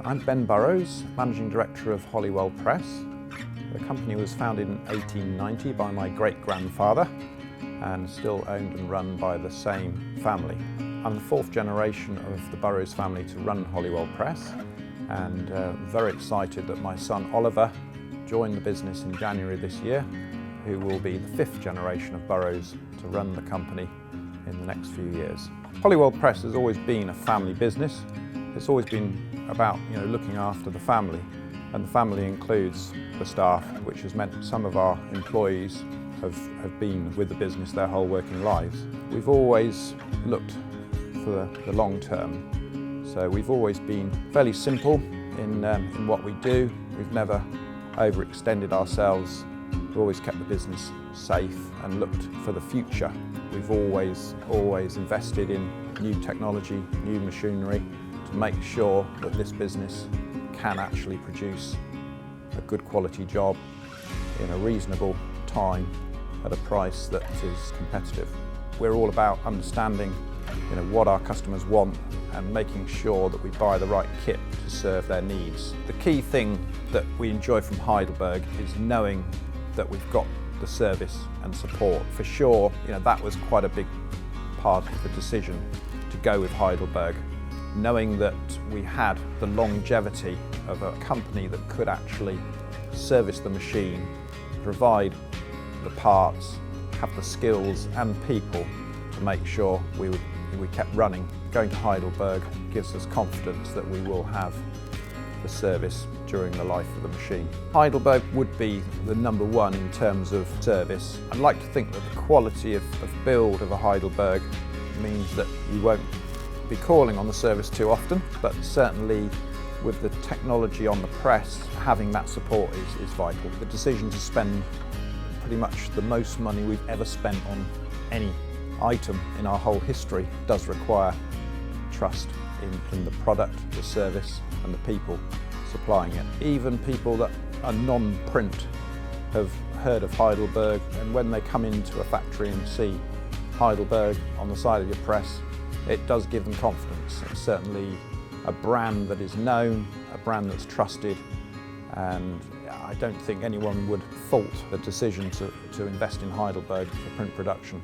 I'm Ben Burrows, Managing Director of Holywell Press. The company was founded in 1890 by my great-grandfather and still owned and run by the same family. I'm the fourth generation of the Burrows family to run Holywell Press, and very excited that my son Oliver joined the business in January this year, who will be the fifth generation of Burrows to run the company in the next few years. Holywell Press has always been a family business. It's always been about looking after the family, and the family includes the staff, which has meant some of our employees have been with the business their whole working lives. We've always looked for the long term, so we've always been fairly simple in what we do. We've never overextended ourselves. We've always kept the business safe and looked for the future. We've always invested in new technology, new machinery, to make sure that this business can actually produce a good quality job in a reasonable time at a price that is competitive. We're all about understanding what our customers want and making sure that we buy the right kit to serve their needs. The key thing that we enjoy from Heidelberg is knowing that we've got the service and support. For sure, that was quite a big part of the decision to go with Heidelberg, knowing that we had the longevity of a company that could actually service the machine, provide the parts, have the skills and people to make sure we kept running. Going to Heidelberg gives us confidence that we will have the service during the life of the machine. Heidelberg would be the number one in terms of service. I'd like to think that the quality of build of a Heidelberg means that you won't be calling on the service too often, but certainly with the technology on the press, having that support is vital. The decision to spend pretty much the most money we've ever spent on any item in our whole history does require trust in the product, the service and the people supplying it. Even people that are non-print have heard of Heidelberg, and when they come into a factory and see Heidelberg on the side of your press, it does give them confidence. It's certainly a brand that is known, a brand that's trusted, and I don't think anyone would fault the decision to invest in Heidelberg for print production.